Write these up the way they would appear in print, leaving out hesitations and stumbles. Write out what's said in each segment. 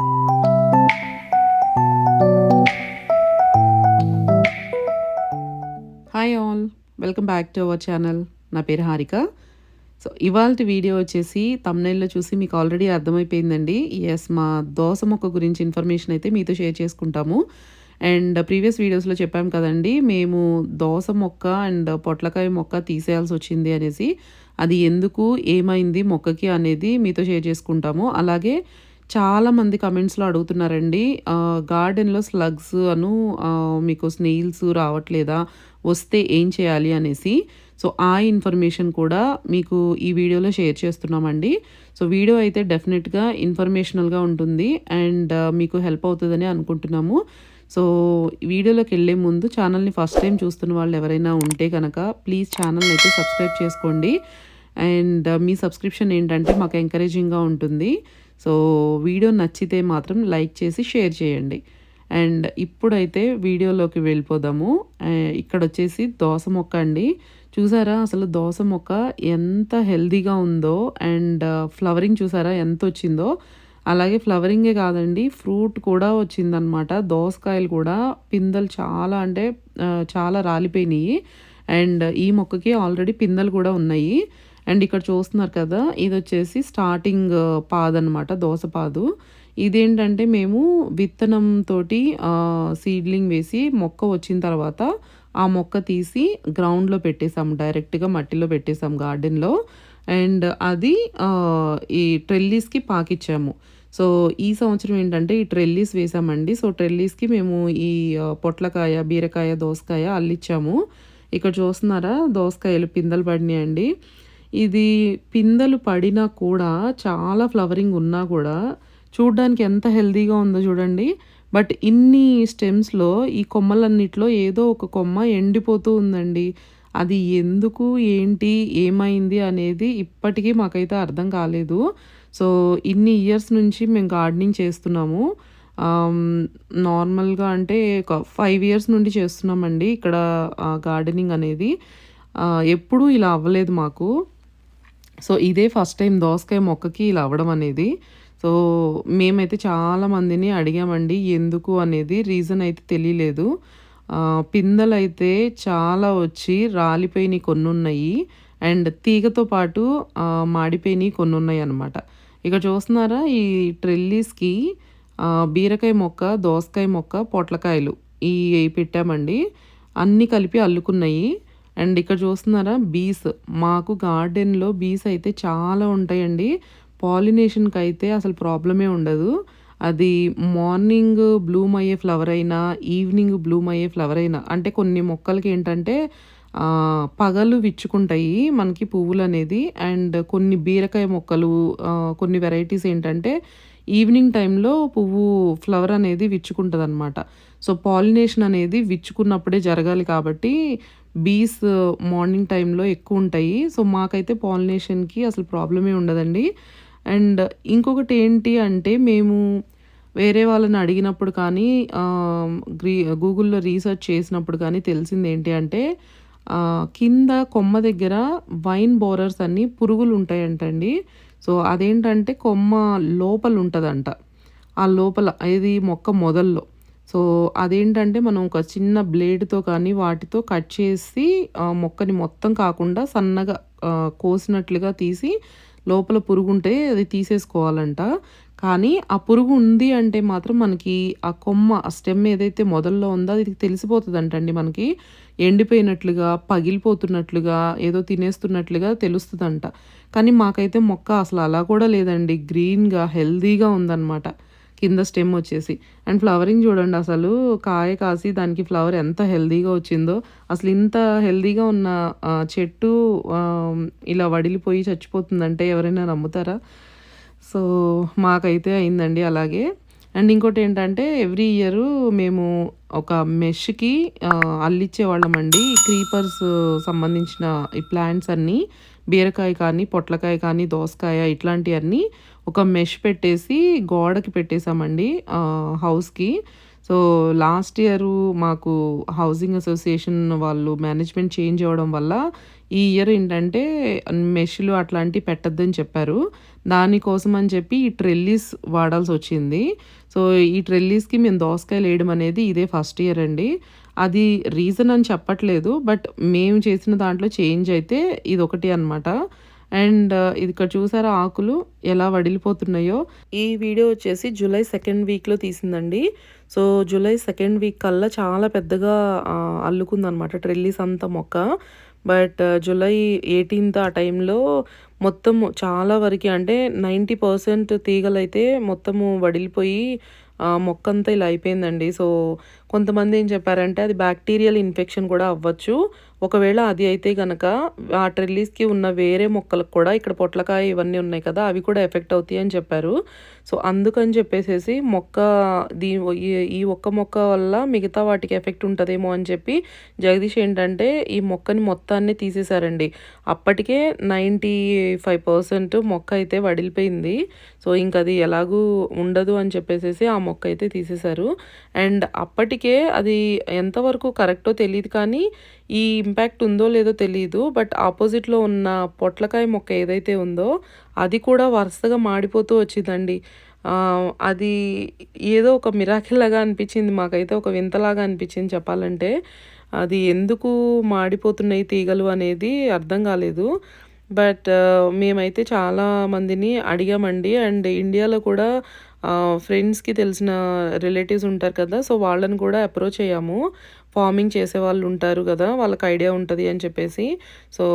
Hi all, welcome back to our channel. నా పేరు Harika. So ఇవాల్టి వీడియో వచ్చేసి థంబ్‌నెయిల్‌లో చూసి మీకు ఆల్రెడీ అర్థమైపోయిందండి. యెస్, మా దోస మొక్క గురించి ఇన్ఫర్మేషన్ అయితే మీతో షేర్ చేసుకుంటాము. అండ్ ప్రీవియస్ వీడియోస్‌లో చెప్పాం కదండీ, మేము దోస మొక్క అండ్ పొట్లకాయ మొక్క తీసేయాల్సొచ్చింది అనేసి. అది ఎందుకు, ఏమైంది మొక్కకి అనేది మీతో షేర్ చేసుకుంటాము. అలాగే చాలామంది కమెంట్స్‌లో అడుగుతున్నారండి, గార్డెన్‌లో స్లగ్స్ మీకు స్నేయిల్స్ రావట్లేదా? వస్తే ఏం చేయాలి అనేసి. సో, ఆ ఇన్ఫర్మేషన్ కూడా మీకు ఈ వీడియోలో షేర్ చేస్తున్నామండి. సో, వీడియో అయితే డెఫినిట్‌గా ఇన్ఫర్మేషనల్‌గా ఉంటుంది అండ్ మీకు హెల్ప్ అవుతదని అనుకుంటున్నాము. సో, వీడియోలోకెళ్ళే ముందు ఛానల్‌ని ఫస్ట్ టైమ్ చూస్తున్న వాళ్ళు ఎవరైనా ఉంటే గనక ప్లీజ్ ఛానల్‌ని అయితే సబ్స్క్రైబ్ చేసుకోండి. అండ్ మీ సబ్స్క్రిప్షన్ ఏంటంటే మాకు ఎంకరేజింగ్‌గా ఉంటుంది. సో, వీడియో నచ్చితే మాత్రం లైక్ చేసి షేర్ చేయండి. అండ్ ఇప్పుడైతే వీడియోలోకి వెళ్ళిపోదాము. ఇక్కడొచ్చేసి దోస మొక్క అండి. చూసారా అసలు దోస మొక్క ఎంత హెల్తీగా ఉందో అండ్ ఫ్లవరింగ్ చూసారా ఎంతొచ్చిందో. అలాగే ఫ్లవరింగే కాదండి, ఫ్రూట్ కూడా వచ్చిందనమాట. దోసకాయలు కూడా పిందెలు చాలా అంటే చాలా రాలిపోయినాయి. అండ్ ఈ మొక్కకి ఆల్రెడీ పిందెలు కూడా ఉన్నాయి. అండ్ ఇక్కడ చూస్తున్నారు కదా, ఇదొచ్చేసి స్టార్టింగ్ పాదనమాట, దోస పాదు. ఇదేంటంటే మేము విత్తనంతోటి సీడ్లింగ్ వేసి మొక్క వచ్చిన తర్వాత ఆ మొక్క తీసి గ్రౌండ్‌లో పెట్టేసాం. డైరెక్ట్‌గా మట్టిలో పెట్టేసాం గార్డెన్‌లో. అండ్ అది ఈ ట్రెల్లీస్‌కి పాకిచ్చాము. సో, ఈ సంవత్సరం ఏంటంటే ఈ ట్రెల్లీస్ వేసామండి. సో, ట్రెల్లీస్‌కి మేము ఈ పొట్లకాయ, బీరకాయ, దోసకాయ అల్లిచ్చాము. ఇక్కడ చూస్తున్నారా దోసకాయలు పిందెలు పడినాయండి. ఇది పిందెలు పడినా కూడా చాలా ఫ్లవరింగ్ ఉన్నా కూడా చూడ్డానికి ఎంత హెల్తీగా ఉందో చూడండి. బట్ ఇన్ని స్టెమ్స్‌లో ఈ కొమ్మలన్నిట్లో ఏదో ఒక కొమ్మ ఎండిపోతూ ఉందండి. అది ఎందుకు, ఏంటి, ఏమైంది అనేది ఇప్పటికీ మాకైతే అర్థం కాలేదు. సో, ఇన్ని ఇయర్స్ నుంచి మేము గార్డెనింగ్ చేస్తున్నాము. నార్మల్‌గా అంటే ఒక 5 ఇయర్స్ నుండి చేస్తున్నామండి ఇక్కడ గార్డెనింగ్ అనేది. ఎప్పుడూ ఇలా అవ్వలేదు మాకు. సో, ఇదే ఫస్ట్ టైం దోసకాయ మొక్కకి ఇలా అవ్వడం అనేది. సో, మేమైతే చాలా మందిని అడిగామండి ఎందుకు అనేది. రీజన్ అయితే తెలియలేదు. పిందెలైతే చాలా వచ్చి రాలిపోయినయి కొన్నున్నయి. అండ్ తీగతో పాటు మాడిపోయినయి కొన్నున్నాయనమాట. ఇక్కడ చూస్తున్నారా ఈ ట్రెల్లీస్‌కి బీరకాయ మొక్క, దోసకాయ మొక్క, పొట్లకాయలు పెట్టామండి. అన్నీ కలిపి అల్లుకున్నయి. అండ్ ఇక్కడ చూస్తున్నారా బీస్. మాకు గార్డెన్‌లో బీస్ అయితే చాలా ఉంటాయండి. పాలినేషన్‌కి అయితే అసలు ప్రాబ్లమే ఉండదు. అది మార్నింగ్ బ్లూమ్ అయ్యే ఫ్లవర్ అయినా, ఈవినింగ్ బ్లూమ్ అయ్యే ఫ్లవర్ అయినా, అంటే కొన్ని మొక్కలకి ఏంటంటే పగలు విచ్చుకుంటాయి మనకి పువ్వులనేది. అండ్ కొన్ని బీరకాయ మొక్కలు, కొన్ని వెరైటీస్ ఏంటంటే ఈవినింగ్ టైంలో పువ్వు ఫ్లవర్ అనేది విచ్చుకుంటదనమాట. సో, పాలినేషన్ అనేది విచ్చుకున్నప్పుడే జరగాలి కాబట్టి బీస్ మార్నింగ్ టైంలో ఎక్కువుంటాయి. సో, మాకైతే పాలినేషన్‌కి అసలు ప్రాబ్లమే ఉండదండి. అండ్ ఇంకొకటి ఏంటి అంటే మేము వేరే వాళ్ళని అడిగినప్పుడు కానీ గూగుల్‌లో రీసెర్చ్ చేసినప్పుడు కానీ తెలిసిందేంటి అంటే కింద కొమ్మ దగ్గర వైన్ బోరర్స్ అని పురుగులు ఉంటాయంటండి. సో, అదేంటంటే కొమ్మ లోపల ఉంటదంట. ఆ లోపల ఇది మొక్క మొదల్లో. సో, అదేంటంటే మనం ఒక చిన్న బ్లేడ్‌తో కానీ వాటితో కట్ చేసి మొక్కని మొత్తం కాకుండా సన్నగా కోసినట్లుగా తీసి లోపల పురుగుంటే అది తీసేసుకోవాలంట. కానీ ఆ పురుగు ఉంది అంటే మాత్రం మనకి ఆ కొమ్మ, ఆ స్టెమ్ ఏదైతే మొదల్లో ఉందో అది తెలిసిపోతదంటండి మనకి. ఎండిపోయినట్లుగా, పగిలిపోతున్నట్లుగా, ఏదో తినేస్తున్నట్లుగా తెలుస్తదంట. కానీ మాకైతే మొక్క అసలు అలా కూడా లేదండి. గ్రీన్‌గా హెల్తీగా ఉందనమాట కింద స్టెమ్ వచ్చేసి. అండ్ ఫ్లవరింగ్ చూడండి అసలు, కాయ కాసి దానికి ఫ్లవర్ ఎంత హెల్తీగా వచ్చిందో. అసలు ఇంత హెల్తీగా ఉన్న చెట్టు ఇలా వడిలిపోయి చచ్చిపోతుందంటే ఎవరైనా నమ్ముతారా? సో, మాకైతే అయిందండి అలాగే. అండ్ ఇంకోటేంటంటే ఎవ్రీ ఇయరు మేము ఒక మెష్‌కి అల్లిచ్చేవాళ్ళమండి. ఈ క్రీపర్స్ సంబంధించిన ఈ ప్లాంట్స్ అన్నీ, బీరకాయ కానీ, పొట్లకాయ కానీ, దోసకాయ ఇట్లాంటియన్నీ ఒక మెష్ పెట్టేసి గోడకి పెట్టేసామండి హౌస్‌కి. సో, సో, లాస్ట్ ఇయరు మాకు హౌసింగ్ అసోసియేషన్ వాళ్ళు మేనేజ్మెంట్ చేంజ్ అవ్వడం వల్ల, ఈ ఇయర్ ఏంటంటే మెష్‌లు అట్లాంటివి పెట్టొద్దని చెప్పారు. దానికోసం అని చెప్పి ఈ ట్రెల్లీస్ వాడాల్సొచ్చింది. సో, ఈ ట్రెల్లీస్‌కి మేము దోసకాయలేయడం అనేది ఇదే ఫస్ట్ ఇయర్ అండి. అది రీజన్ అని చెప్పట్లేదు. బట్ మేము చేసిన దాంట్లో చేంజ్ అయితే ఇదొకటి అనమాట. అండ్ ఇది ఇక్కడ చూసారా ఆకులు ఎలా వడిలిపోతున్నాయో. ఈ వీడియో వచ్చేసి జూలై 2nd వీక్‌లో తీసిందండి. సో, జూలై 2nd వీక్ కల్లా చాలా పెద్దగా అల్లుకుందనమాట ట్రెల్లీస్ అంతా మొక్క. బట్ జూలై 18th ఆ టైంలో మొత్తము చాలా వరకి అంటే 90% తీగలైతే మొత్తము వడిలిపోయి మొక్కంతా ఇలా అయిపోయిందండి. సో, కొంతమంది ఏం చెప్పారంటే అది బ్యాక్టీరియల్ ఇన్ఫెక్షన్ కూడా అవ్వచ్చు. ఒకవేళ అది అయితే గనక ఆ ట్రెల్లీస్‌కి ఉన్న వేరే మొక్కలకు కూడా ఇక్కడ పొట్లకాయ ఇవన్నీ ఉన్నాయి కదా! అవి కూడా ఎఫెక్ట్ అవుతాయి అని చెప్పారు. సో, అందుకని చెప్పేసేసి మొక్క దీ ఈ ఈ ఒక్క మొక్క వల్ల మిగతా వాటికి ఎఫెక్ట్ ఉంటదేమో అని చెప్పి జగదీష్ ఏంటంటే ఈ మొక్కని మొత్తాన్ని తీసేశారండి. అప్పటికే 95% మొక్క అయితే వడిలిపోయింది. సో, ఇంకది ఎలాగూ ఉండదు అని చెప్పేసేసి ఆ మొక్క అయితే తీసేశారు. అండ్ అప్పటికే అది ఎంతవరకు కరెక్టో తెలీదు కానీ, ఈ ఇంపాక్ట్ ఉందో లేదో తెలీదు. బట్ ఆపోజిట్‌లో ఉన్న పొట్లకాయ మొక్క ఏదైతే ఉందో, అది కూడా వరుసగా మాడిపోతూ వచ్చిందండి. అది ఏదో ఒక మిరాకిల్ లాగా అనిపించింది మాకైతే. ఒక వింతలాగా అనిపించింది చెప్పాలంటే. అది ఎందుకు మాడిపోతున్నాయి తీగలు అనేది అర్థం కాలేదు. బట్ మేమైతే చాలా మందిని అడిగామండి. అండ్ ఇండియాలో కూడా ఫ్రెండ్స్‌కి తెలిసిన రిలేటివ్స్ ఉంటారు కదా! సో, వాళ్ళని కూడా అప్రోచ్ అయ్యాము. ఫార్మింగ్ చేసేవాళ్ళు ఉంటారు కదా! వాళ్ళకి ఐడియా ఉంటది అని చెప్పేసి. సో,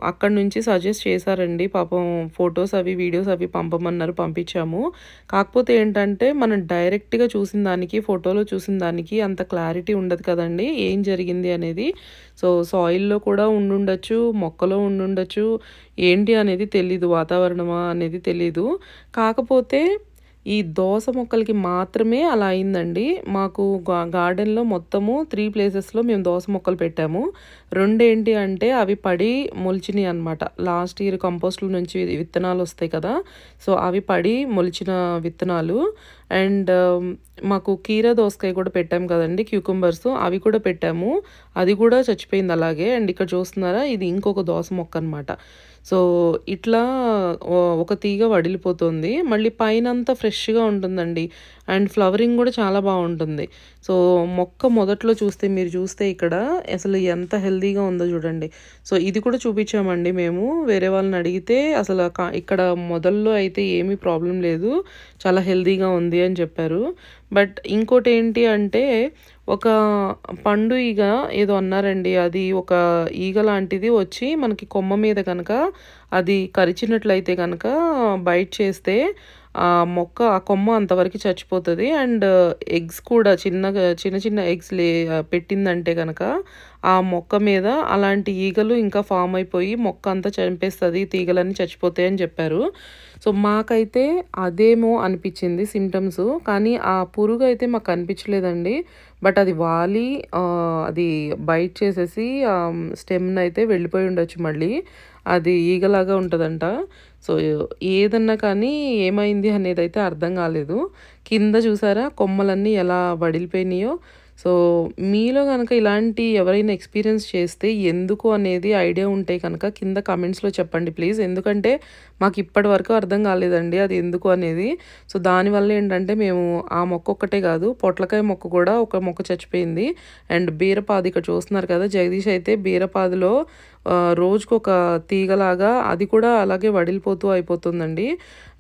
అక్కడి నుంచి సజెస్ట్ చేశారండి. పాపం ఫోటోస్ అవి, వీడియోస్ అవి పంపమన్నారు. పంపించాము. కాకపోతే ఏంటంటే మనం డైరెక్ట్‌గా చూసిన దానికి, ఫోటోలో చూసిన దానికి అంత క్లారిటీ ఉండదు కదండీ! ఏం జరిగింది అనేది. సో, సాయిల్‌లో కూడా ఉండుండొచ్చు, మొక్కలో ఉండుండొచ్చు. ఏంటి అనేది తెలీదు. వాతావరణమా అనేది తెలీదు. కాకపోతే ఈ దోస మొక్కలకి మాత్రమే అలా అయిందండి. మాకు గార్డెన్‌లో మొత్తము 3 ప్లేసెస్‌లో మేము దోస మొక్కలు పెట్టాము. 2 ఏంటి అంటే అవి పడి మొలిచినాయి అనమాట. లాస్ట్ ఇయర్ కంపోస్ట్‌ల నుంచి విత్తనాలొస్తాయి కదా! సో, అవి పడి మొలిచిన విత్తనాలు. అండ్ మాకు కీర దోసకాయ కూడా పెట్టాము కదండీ! క్యూకంబర్స్ అవి కూడా పెట్టాము. అది కూడా చచ్చిపోయింది అలాగే. అండ్ ఇక్కడ చూస్తున్నారా ఇది ఇంకొక దోస మొక్క అనమాట. సో, ఇట్లా ఒక తీగ వడిలిపోతుంది. మళ్ళీ పైనంతా ఫ్రెష్‌గా ఉంటుందండి. అండ్ ఫ్లవరింగ్ కూడా చాలా బావుంటుంది. సో, మొక్క మొదట్లో మీరు చూస్తే ఇక్కడ అసలు ఎంత హెల్తీగా ఉందో చూడండి. సో, ఇది కూడా చూపించామండి మేము. వేరే వాళ్ళని అడిగితే అసలు ఇక్కడ మొదల్లో అయితే ఏమీ ప్రాబ్లమ్ లేదు. చాలా హెల్తీగా ఉంది అని చెప్పారు. బట్ ఇంకోటేంటి అంటే ఒక పండు ఈగ ఏదో అన్నారండి. అది ఒక ఈగ లాంటిది వచ్చి మనకి కొమ్మ మీద కనుక అది కరిచినట్లయితే కనుక బైట్ చేస్తే ఆ కొమ్మ అంతవరకు చచ్చిపోతది. అండ్ ఎగ్స్ కూడా చిన్న చిన్న ఎగ్స్ పెట్టిందంటే గనక ఆ మొక్క మీద అలాంటి ఈగలు ఇంకా ఫామ్ అయిపోయి మొక్క అంతా చంపేస్తది. తీగలన్నీ చచ్చిపోతాయని చెప్పారు. సో, మాకైతే అదేమో అనిపించింది సింప్టమ్స్. కానీ ఆ పురుగయితే మాకు కనిపించలేదండి. బట్ అది వాలి అది బైట్ చేసేసి స్టెమ్‌నయితే వెళ్ళిపోయి ఉండొచ్చు మళ్ళీ. అది ఈగలాగా ఉంటదంట. సో, ఏదన్నా కానీ ఏమైంది అనేదైతే అర్థం కాలేదు. కింద చూసారా కొమ్మలన్నీ ఎలా వడిలిపోయినాయో. సో, మీలో గనక ఇలాంటి ఎవరైనా ఎక్స్‌పీరియన్స్ చేస్తే ఎందుకు అనేది ఐడియా ఉంటే కనుక కింద కామెంట్స్‌లో చెప్పండి ప్లీజ్. ఎందుకంటే మాకు ఇప్పటి వరకు అర్థం కాలేదండి అది ఎందుకు అనేది. సో, దానివల్ల ఏంటంటే మేము ఆ మొక్క ఒక్కటే కాదు పొట్లకాయ మొక్క కూడా ఒక మొక్క చచ్చిపోయింది. అండ్ బీరపాదు ఇక్కడ చూస్తున్నారు కదా! జగదీష్ అయితే బీరపాదులో రోజుకొక తీగలాగా అది కూడా అలాగే వడిలిపోతూ అయిపోతుందండి.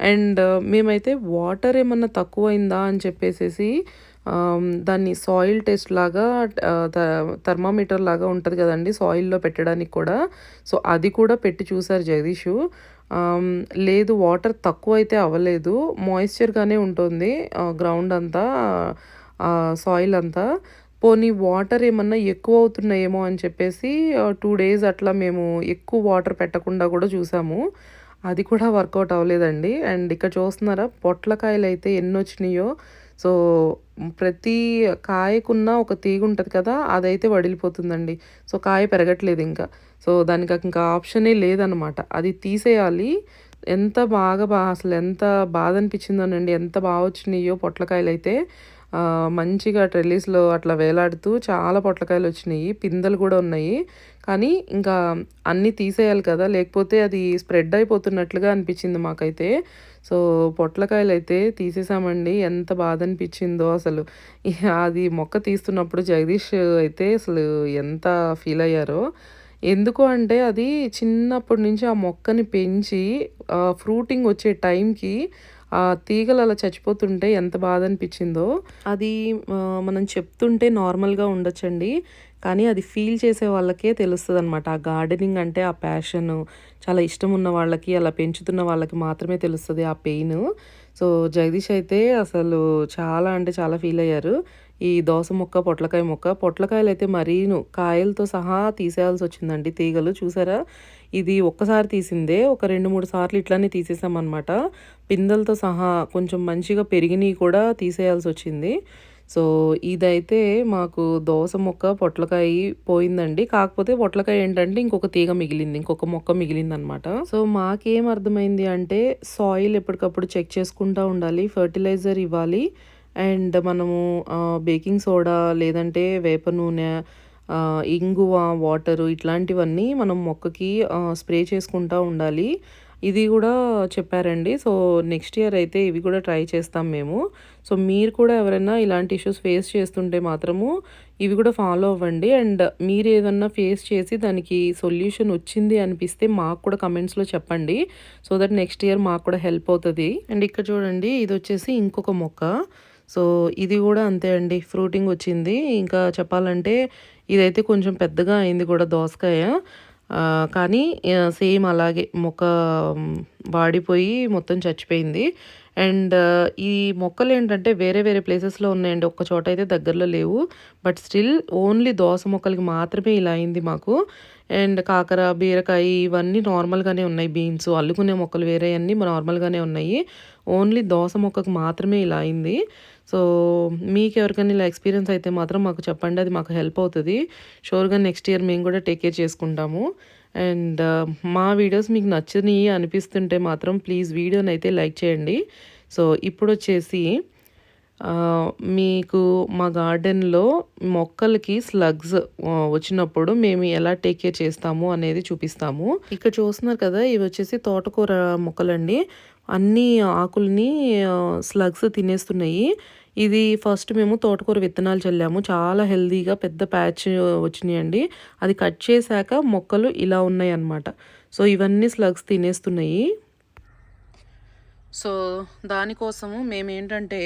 అండ్ మేమైతే వాటర్ ఏమన్నా తక్కువైందా అని చెప్పేసేసి దాన్ని సాయిల్ టెస్ట్ లాగా థర్మామీటర్ లాగా ఉంటది కదండీ! సాయిల్‌లో పెట్టడానికి కూడా. సో, అది కూడా పెట్టి చూసారు జగదీషు. లేదు వాటర్ తక్కువైతే అవ్వలేదు. మాయిశ్చర్‌గానే ఉంటుంది గ్రౌండ్ అంతా సాయిల్ అంతా. పోనీ వాటర్ ఏమన్నా ఎక్కువ అవుతున్నాయేమో అని చెప్పేసి 2 డేస్ అట్లా మేము ఎక్కువ వాటర్ పెట్టకుండా కూడా చూసాము. అది కూడా వర్కౌట్ అవ్వలేదండి. అండ్ ఇక్కడ చూస్తున్నారా పొట్లకాయలైతే ఎన్నొచ్చినాయో. సో, ప్రతి కాయకున్న ఒక తీగ ఉంటది కదా! అదైతే వడిలిపోతుందండి. సో, కాయ పెరగట్లేదింకా. సో, దానికి ఇంకా ఆప్షనే లేదనమాట. అది తీసేయాలి. ఎంత బాగా అసలెంత బాధనిపించిందోనండి. ఎంత వచ్చినాయో పొట్లకాయలైతే. మంచిగా ట్రెల్లీస్‌లో అట్లా వేలాడుతూ చాలా పొట్లకాయలొచ్చినియి. పిందెలు గూడా ఉన్నాయి. కానీ ఇంకా అన్నీ తీసేయాలి కదా! లేకపోతే అది స్ప్రెడ్ అయిపోతున్నట్లుగా అనిపిచ్చింది మాకైతే. సో, పొట్లకాయలైతే తీసేసామండి. ఎంత బాధనిపిచ్చిందో అసలు. అది మొక్క తీస్తున్నప్పుడు జగదీష్ అయితే అసలు ఎంత ఫీలయ్యారో. ఎందుకు అంటే అది చిన్నప్పటి నుంచి ఆ మొక్కని పెంచి ఫ్రూటింగ్ వచ్చే టైంకి ఆ తీగలు అలా చచ్చిపోతుంటే ఎంత బాధ అనిపించిందో. అది మనం చెప్తుంటే నార్మల్‌గా ఉండొచ్చండి. కానీ అది ఫీల్ చేసే వాళ్ళకే తెలుస్తదనమాట. ఆ గార్డెనింగ్ అంటే ఆ ప్యాషను చాలా ఇష్టం ఉన్న వాళ్ళకి, అలా పెంచుతున్న వాళ్ళకి మాత్రమే తెలుస్తది ఆ పెయిను. సో, జగదీష్ అయితే అసలు చాలా అంటే చాలా ఫీల్ అయ్యారు. ఈ దోస మొక్క, పొట్లకాయ మొక్క. పొట్లకాయలైతే మరీను కాయలతో సహా తీసేయాల్సొచ్చిందండి తీగలు. చూసారా? ఇది ఒక్కసారి తీసిందే. ఒక 2, 3 సార్లు ఇట్లనే తీసేసామనమాట. పిందెలతో సహా కొంచెం మంచిగా పెరిగినయి కూడా తీసేయాల్సొచ్చింది. సో, ఇదైతే మాకు దోస మొక్క, పొట్లకాయ పోయిందండి. కాకపోతే పొట్లకాయ ఏంటంటే ఇంకొక తీగ మిగిలింది. ఇంకొక మొక్క మిగిలిందనమాట. సో, మాకేం అర్థమైంది అంటే సాయిల్ ఎప్పటికప్పుడు చెక్ చేసుకుంటా ఉండాలి. ఫెర్టిలైజర్ ఇవ్వాలి. అండ్ మనము బేకింగ్ సోడా లేదంటే వేప నూనె, ఇంగువ, వాటరు ఇట్లాంటివన్నీ మనం మొక్కకి స్ప్రే చేసుకుంటా ఉండాలి. ఇది గూడా చెప్పారండి. సో, నెక్స్ట్ ఇయర్ అయితే ఇవి కూడా ట్రై చేస్తాం మేము. సో, మీరు కూడా ఎవరైనా ఇలాంటి ఇష్యూస్ ఫేస్ చేస్తుంటే మాత్రము ఇవి కూడా ఫాలో అవ్వండి. అండ్ మీరేదన్నా ఫేస్ చేసి దానికి సొల్యూషన్ వచ్చింది అనిపిస్తే మాకు కూడా కమెంట్స్‌లో చెప్పండి. సో దట్ నెక్స్ట్ ఇయర్ మాకు కూడా హెల్ప్ అవుతది. అండ్ ఇక్కడ చూడండి ఇదొచ్చేసి ఇంకొక మొక్క. సో, ఇది గూడా అంతే అండి. ఫ్రూటింగ్ వచ్చింది. ఇంకా చెప్పాలంటే ఇదైతే కొంచెం పెద్దగా అయింది కూడా దోసకాయ. కానీ సేమ్ అలాగే మొక్క వాడిపోయి మొత్తం చచ్చిపోయింది. అండ్ ఈ మొక్కలేంటంటే వేరే వేరే ప్లేసెస్‌లో ఉన్నాయండి. ఒక్క చోట అయితే దగ్గరలో లేవు. బట్ స్టిల్ ఓన్లీ దోస మొక్కలకి మాత్రమే ఇలా అయింది మాకు. అండ్ కాకర, బీరకాయ ఇవన్నీ నార్మల్‌గానే ఉన్నాయి. బీన్స్, అల్లుకునే మొక్కలు వేరే అన్నీ నార్మల్‌గానే ఉన్నాయి. ఓన్లీ దోస మొక్కకు మాత్రమే ఇలా అయింది. సో, మీకెవరికైనా ఇలా ఎక్స్‌పీరియన్స్ అయితే మాత్రం మాకు చెప్పండి. అది మాకు హెల్ప్ అవుతది. షూర్‌గా నెక్స్ట్ ఇయర్ మేము కూడా టేక్ కేర్ చేసుకుంటాము. అండ్ మా వీడియోస్ మీకు నచ్చనియి అనిపిస్తుంటే మాత్రం ప్లీజ్ వీడియోనైతే లైక్ చేయండి. సో, ఇప్పుడొచ్చేసి మీకు మా గార్డెన్‌లో మొక్కలకి స్లగ్స్ వచ్చినప్పుడు మేము ఎలా టేక్ కేర్ చేస్తాము అనేది చూపిస్తాము. ఇక్కడ చూస్తున్నారు కదా! ఇవొచ్చేసి తోటకూర మొక్కలండి. అన్ని ఆకుల్ని స్లగ్స్ తినేస్తున్నాయి. ఇది ఫస్ట్ మేము తోటకూర విత్తనాలు చల్లాము. చాలా హెల్తీగా పెద్ద ప్యాచ్ వచ్చినాయండి. అది కట్ చేశాక మొక్కలు ఇలా ఉన్నాయన్నమాట. సో, ఇవన్నీ స్లగ్స్ తినేస్తున్నాయి. సో, దానికోసము మేమేంటంటే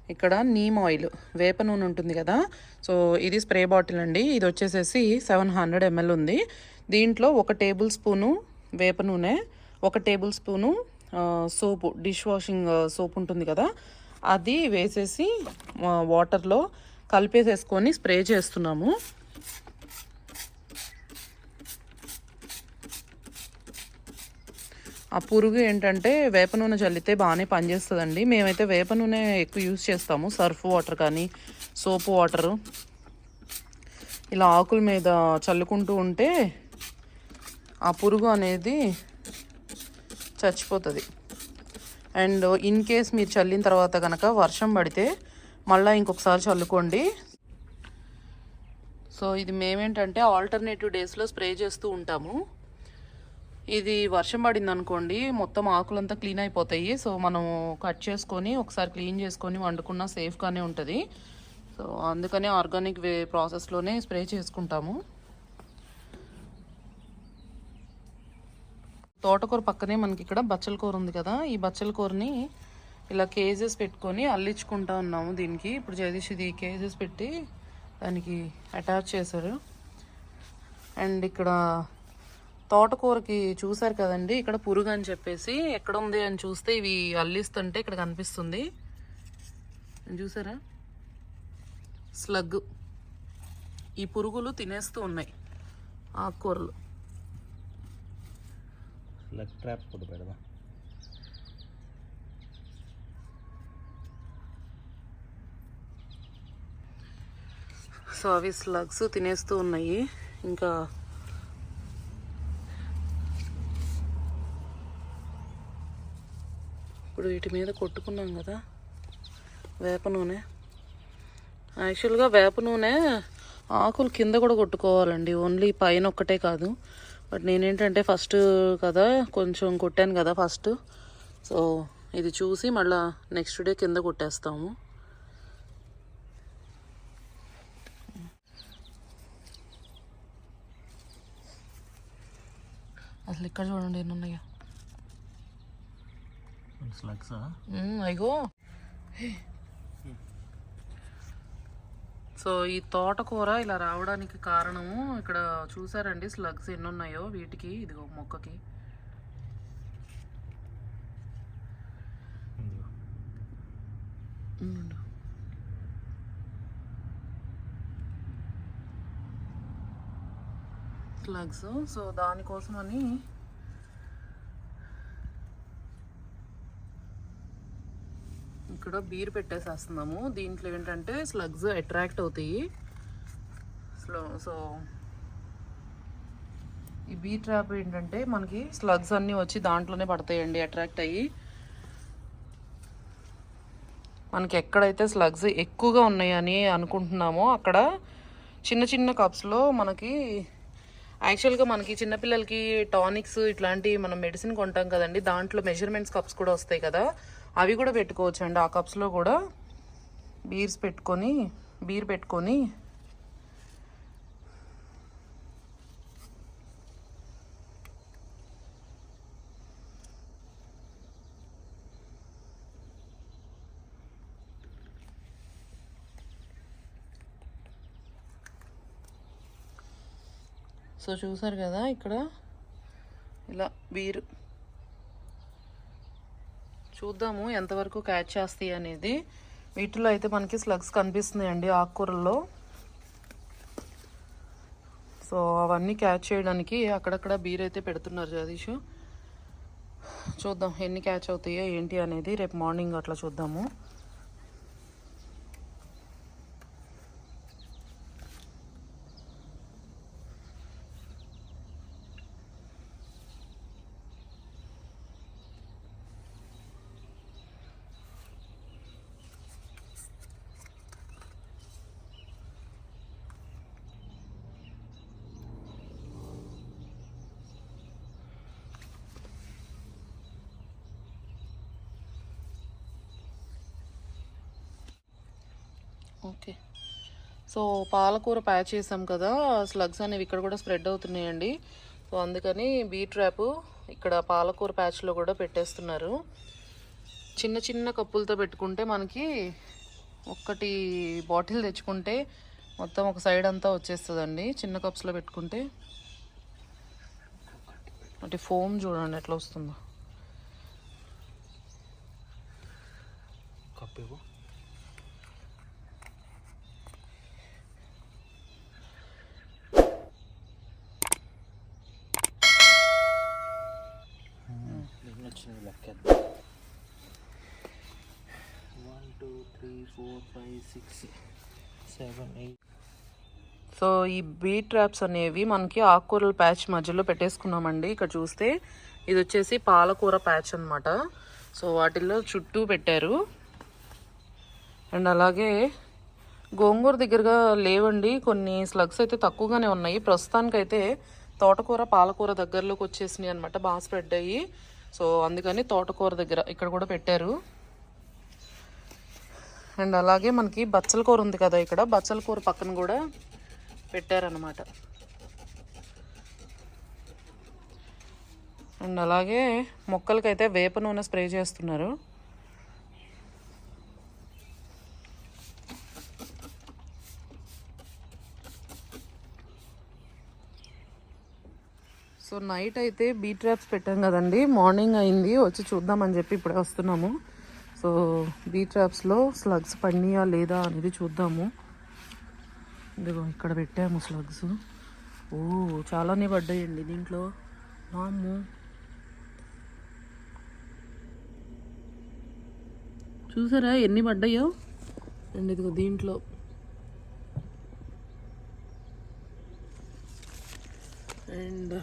ఇక్కడ నీమ్ ఆయిల్, వేప నూనె ఉంటుంది కదా! సో, ఇది స్ప్రే బాటిల్ అండి. ఇది వచ్చేసేసి 700 ml ఉంది. దీంట్లో 1 టేబుల్ స్పూను వేప నూనె, 1 టేబుల్ స్పూను సోపు, డిష్ వాషింగ్ సోప్ ఉంటుంది కదా! అది వేసేసి వాటర్‌లో కలిపేసేసుకొని స్ప్రే చేస్తున్నాము. ఆ పురుగు ఏంటంటే వేప నూనె చల్లితే బాగానే పనిచేస్తుందండి. మేమైతే వేప నూనె ఎక్కువ యూజ్ చేస్తాము. సర్ఫ్ వాటర్ కానీ సోప్ వాటరు ఇలా ఆకుల మీద చల్లుకుంటూ ఉంటే ఆ పురుగు అనేది చచ్చిపోతుంది. అండ్ ఇన్ కేస్ మీరు చల్లిన తర్వాత కనుక వర్షం పడితే మళ్ళీ ఇంకొకసారి చల్లుకోండి. సో, ఇది మేమేంటంటే ఆల్టర్నేటివ్ డేస్లో స్ప్రే చేస్తూ ఉంటాము. ఇది వర్షం పడింది అనుకోండి మొత్తం ఆకులంతా క్లీన్ అయిపోతాయి. సో, మనం కట్ చేసుకొని ఒకసారి క్లీన్ చేసుకొని వండుకున్నా సేఫ్గానే ఉంటుంది. సో, అందుకనే ఆర్గానిక్ ప్రాసెస్లోనే స్ప్రే చేసుకుంటాము. తోటకూర పక్కనే మనకి ఇక్కడ బచ్చల కూర ఉంది కదా! ఈ బచ్చల కూరని ఇలా కేజెస్ పెట్టుకొని అల్లించుకుంటా ఉన్నాము దీనికి. ఇప్పుడు జగదీష్ ఇది కేజెస్ పెట్టి దానికి అటాచ్ చేశారు. అండ్ ఇక్కడ తోటకూరకి చూసారు కదండి, ఇక్కడ పురుగు అని చెప్పేసి ఎక్కడ ఉంది అని చూస్తే ఇవి అల్లిస్తుంటే ఇక్కడ కనిపిస్తుంది. చూసారా? స్లగ్. ఈ పురుగులు తినేస్తూ ఉన్నాయి ఆకుకూరలు. స్లగ్ ట్రాప్ కూడా పెడదా. సో, అవి స్లగ్స్ తినేస్తూ ఉన్నాయి. ఇంకా ఇప్పుడు వీటి మీద కొట్టుకున్నాం కదా వేప నూనె, యాక్చువల్గా వేప నూనె ఆకులు కింద కూడా కొట్టుకోవాలండి, ఓన్లీ పైన ఒక్కటే కాదు. బట్ నేనేంటంటే ఫస్ట్ కదా కొంచెం కొట్టాను కదా ఫస్ట్, సో ఇది చూసి మళ్ళీ నెక్స్ట్ డే కింద కొట్టేస్తాము. అసలు ఇక్కడ చూడండి ఎన్ని ఉన్నాయో. స్లగ్సా? అయ్యో. సో ఈ తోటకూర ఇలా రావడానికి కారణము ఇక్కడ చూసారండి, స్లగ్స్ ఎన్ని ఉన్నాయో వీటికి, ఇదిగో మొక్కకి. స్లగ్స్. సో దానికోసమని ఇక్కడ బీర్ పెట్టేసేస్తున్నాము. దీంట్లో ఏంటంటే స్లగ్స్ అట్రాక్ట్ అవుతాయి. సో ఈ బీ ట్రాప్ ఏంటంటే మనకి స్లగ్స్ అన్నీ వచ్చి దాంట్లోనే పడతాయండి అట్రాక్ట్ అయ్యి. మనకి ఎక్కడైతే స్లగ్స్ ఎక్కువగా ఉన్నాయని అనుకుంటున్నామో అక్కడ చిన్న చిన్న కప్స్లో మనకి యాక్చువల్గా మనకి చిన్నపిల్లలకి టానిక్స్ ఇట్లాంటి మనం మెడిసిన్ కొంటాం కదండి, దాంట్లో మెజర్మెంట్స్ కప్స్ కూడా వస్తాయి కదా, అవి కూడా పెట్టుకోవచ్చు అండి. ఆ కప్స్లో కూడా బీర్ పెట్టుకొని సో చూసారు కదా ఇక్కడ ఇలా బీర్. చూద్దాము ఎంతవరకు క్యాచ్ చేస్తాయి అనేది. వీటిలో అయితే మనకి స్లగ్స్ కనిపిస్తున్నాయండి ఆకుకూరల్లో. సో అవన్నీ క్యాచ్ చేయడానికి అక్కడక్కడ బీర్ అయితే పెడుతున్నారు జగదీష్. చూద్దాం ఎన్ని క్యాచ్ అవుతాయో ఏంటి అనేది రేపు మార్నింగ్ అట్లా చూద్దాము. ఓకే. సో పాలకూర ప్యాచ్ చేసాం కదా, స్లగ్స్ అనేవి ఇక్కడ కూడా స్ప్రెడ్ అవుతున్నాయండి. సో అందుకని బీ ట్రాప్ ఇక్కడ పాలకూర ప్యాచ్లో కూడా పెట్టేస్తున్నారు. చిన్న చిన్న కప్పులతో పెట్టుకుంటే మనకి ఒక్కటి బాటిల్ తెచ్చుకుంటే మొత్తం ఒక సైడ్ అంతా వచ్చేస్తుందండి. చిన్న కప్స్లో పెట్టుకుంటే అంటే ఫోమ్ చూడండి ఎట్లా వస్తుందో. కప్పు వచ్చినవి లెక్క 1 2 3 4 5 6 7 8. సో ఈ బీ ట్రాప్స్ అనేవి మనకి ఆకుకూరల ప్యాచ్ మధ్యలో పెట్టేసుకున్నామండి. ఇక్కడ చూస్తే ఇది వచ్చేసి పాలకూర ప్యాచ్ అనమాట. సో వాటిల్లో చుట్టూ పెట్టారు. అండ్ అలాగే గోంగూర దగ్గరగా లేవండి, కొన్ని స్లగ్స్ అయితే తక్కువగానే ఉన్నాయి ప్రస్తుతానికైతే. తోటకూర పాలకూర దగ్గరలోకి వచ్చేసినాయి అనమాట, బాగా స్ప్రెడ్ అయ్యి. సో అందుకని తోటకూర దగ్గర ఇక్కడ కూడా పెట్టారు. అండ్ అలాగే మనకి బచ్చల కూర ఉంది కదా, ఇక్కడ బచ్చల కూర పక్కన కూడా పెట్టారనమాట. అండ్ అలాగే మొక్కలకైతే వేప నూనె స్ప్రే చేస్తున్నారు. సో నైట్ అయితే బీ ట్రాప్స్ పెట్టాం కదండి, మార్నింగ్ అయింది వచ్చి చూద్దామని చెప్పి ఇప్పుడే వస్తున్నాము. సో బీ ట్రాప్స్లో స్లగ్స్ పడినాయా లేదా అనేది చూద్దాము. ఇదిగో ఇక్కడ పెట్టాము స్లగ్స్. ఓ చాలానే పడ్డాయండి దీంట్లో. వామ్మో, చూసారా ఎన్ని పడ్డాయో. అండ్ ఇదిగో దీంట్లో అండ్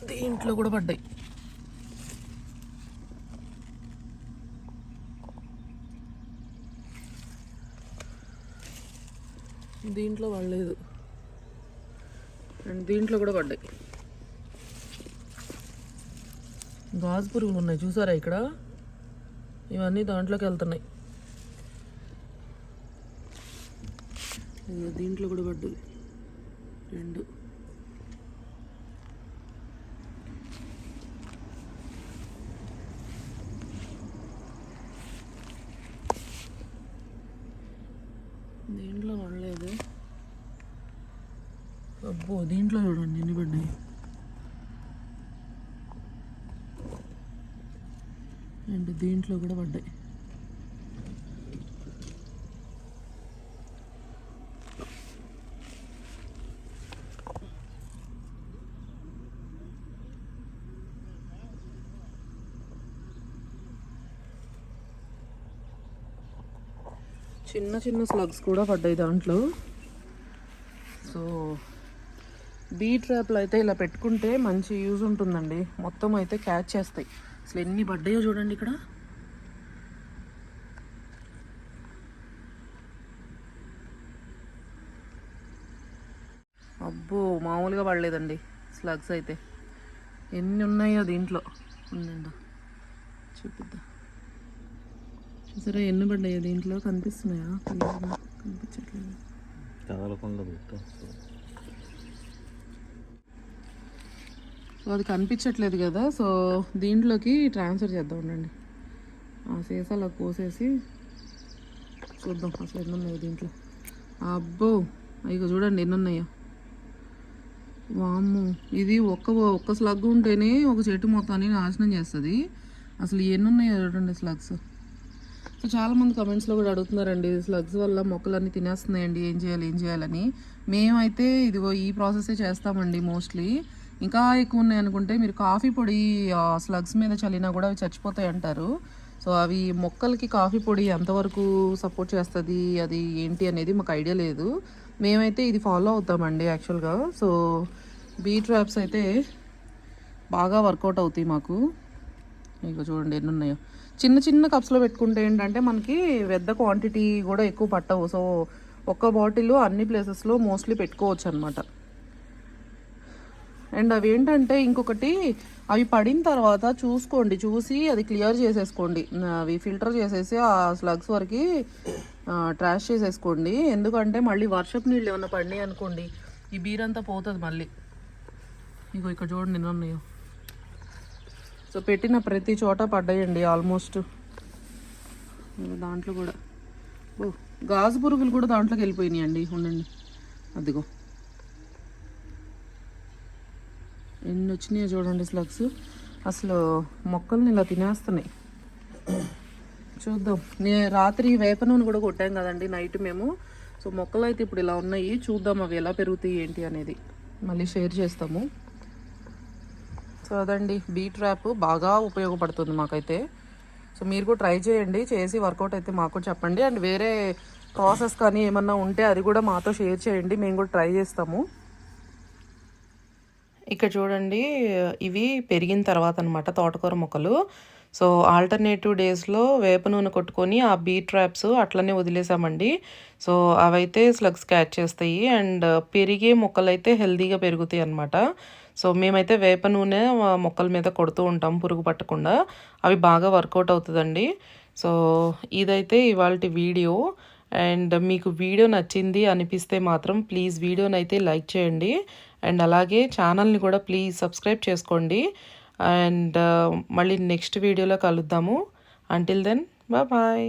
దీంట్లో కూడా పడ్డాయి. దీంట్లో పడలేదు అండ్ దీంట్లో కూడా పడ్డాయి. గాజు పురుగులు ఉన్నాయి చూసారా ఇక్కడ, ఇవన్నీ దాంట్లోకి వెళ్తున్నాయి. దీంట్లో కూడా పడ్డాయి 2. దీంట్లో పడలేదు. అబ్బో దీంట్లో చూడండి ఎన్ని పడ్డాయి. అండ్ దీంట్లో కూడా పడ్డాయి. చిన్న చిన్న స్లగ్స్ కూడా పడ్డాయి దాంట్లో. సో బీ ట్రాప్లు అయితే ఇలా పెట్టుకుంటే మంచి యూజ్ ఉంటుందండి. మొత్తం అయితే క్యాచ్ చేస్తాయి. అసలు ఎన్ని పడ్డాయో చూడండి ఇక్కడ. అబ్బో మామూలుగా పడలేదండి స్లగ్స్ అయితే. ఎన్ని ఉన్నాయో దీంట్లో. ఉండండి చూపిద్దాం. సరే ఎన్ని పడ్డాయో దీంట్లో కనిపిస్తున్నాయా? కనిపించట్లేదు. సో అది కనిపించట్లేదు కదా, సో దీంట్లోకి ట్రాన్స్ఫర్ చేద్దాం. ఉండండి ఆ సీసాలో పోసేసి చూద్దాం అసలు ఎన్ని ఉన్నాయో దీంట్లో. అబ్బో ఇక చూడండి ఎన్ని ఉన్నాయో. వామ్మో ఇది ఒక్క స్లగ్ ఉంటేనే ఒక చెట్టు మొత్తాన్ని నాశనం చేస్తుంది. అసలు ఎన్ని ఉన్నాయో చూడండి స్లగ్స్. సో చాలామంది కమెంట్స్లో కూడా అడుగుతున్నారండి, స్లగ్స్ వల్ల మొక్కలన్నీ తినేస్తున్నాయండి, ఏం చేయాలని. మేమైతే ఇదిగో ఈ ప్రాసెసే చేస్తామండి మోస్ట్లీ. ఇంకా ఎక్కువ ఉన్నాయి అనుకుంటే మీరు కాఫీ పొడి స్లగ్స్ మీద చల్లినా కూడా అవి చచ్చిపోతాయి అంటారు. సో అవి మొక్కలకి కాఫీ పొడి ఎంతవరకు సపోర్ట్ చేస్తుంది, అది ఏంటి అనేది మాకు ఐడియా లేదు. మేమైతే ఇది ఫాలో అవుతామండి యాక్చువల్గా. సో బీ ట్రాప్స్ అయితే బాగా వర్కౌట్ అవుతాయి మాకు. ఇక చూడండి ఎన్ని ఉన్నాయో. చిన్న చిన్న కప్స్లో పెట్టుకుంటే ఏంటంటే మనకి పెద్ద క్వాంటిటీ కూడా ఎక్కువ పట్టవు. సో ఒక్క బాటిల్ అన్ని ప్లేసెస్లో మోస్ట్లీ పెట్టుకోవచ్చు అనమాట. అండ్ అవి ఏంటంటే ఇంకొకటి, అవి పడిన తర్వాత చూసి అది క్లియర్ చేసేసుకోండి. అవి ఫిల్టర్ చేసేసి ఆ స్లగ్స్ వరకు ట్రాష్ చేసేసుకోండి. ఎందుకంటే మళ్ళీ వర్షపు నీళ్ళు ఏమైనా పడినాయి అనుకోండి, ఈ బీరంతా పోతుంది మళ్ళీ. ఇగో ఇక్కడ చూడండి ఎన్ని ఉన్నాయో. సో పెట్టిన ప్రతి చోట పడ్డాయండి ఆల్మోస్ట్. దాంట్లో కూడా గాజు పురుగులు కూడా దాంట్లోకి వెళ్ళిపోయినాయి అండి. ఉండండి అదిగో ఎన్ని వచ్చినాయో చూడండి స్లగ్స్. అసలు మొక్కల్ని ఇలా తినేస్తున్నాయి. చూద్దాం. రాత్రి వేప నూనె కూడా కొట్టాం కదండి నైట్ మేము. సో మొక్కలు అయితే ఇప్పుడు ఇలా ఉన్నాయి. చూద్దాం అవి ఎలా పెరుగుతాయి ఏంటి అనేది మళ్ళీ షేర్ చేస్తాము. సో అదండి బీ ట్రాప్ బాగా ఉపయోగపడుతుంది మాకైతే. సో మీరు కూడా ట్రై చేయండి, చేసి వర్కౌట్ అయితే మాకు చెప్పండి. అండ్ వేరే ప్రాసెస్ కానీ ఏమన్నా ఉంటే అది కూడా మాతో షేర్ చేయండి, మేము కూడా ట్రై చేస్తాము. ఇక్కడ చూడండి ఇవి పెరిగిన తర్వాత అనమాట తోటకూర మొక్కలు. సో ఆల్టర్నేటివ్ డేస్లో వేప నూనె కొట్టుకొని ఆ బీ ట్రాప్స్ అట్లనే వదిలేసామండి. సో అవైతే స్లగ్స్ క్యాచ్ చేస్తాయి అండ్ పెరిగే మొక్కలు అయితే హెల్తీగా పెరుగుతాయి అనమాట. సో మేమైతే వేప నూనె మొక్కల మీద కొడుతూ ఉంటాం పురుగు పట్టకుండా. అవి బాగా వర్కౌట్ అవుతుందండి. సో ఇదైతే ఇవాళ వీడియో. అండ్ మీకు వీడియో నచ్చింది అనిపిస్తే మాత్రం ప్లీజ్ వీడియోని అయితే లైక్ చేయండి. అండ్ అలాగే ఛానల్ని కూడా ప్లీజ్ సబ్స్క్రైబ్ చేసుకోండి. అండ్ మళ్ళీ నెక్స్ట్ వీడియోలో కలుద్దాము. Until then bye.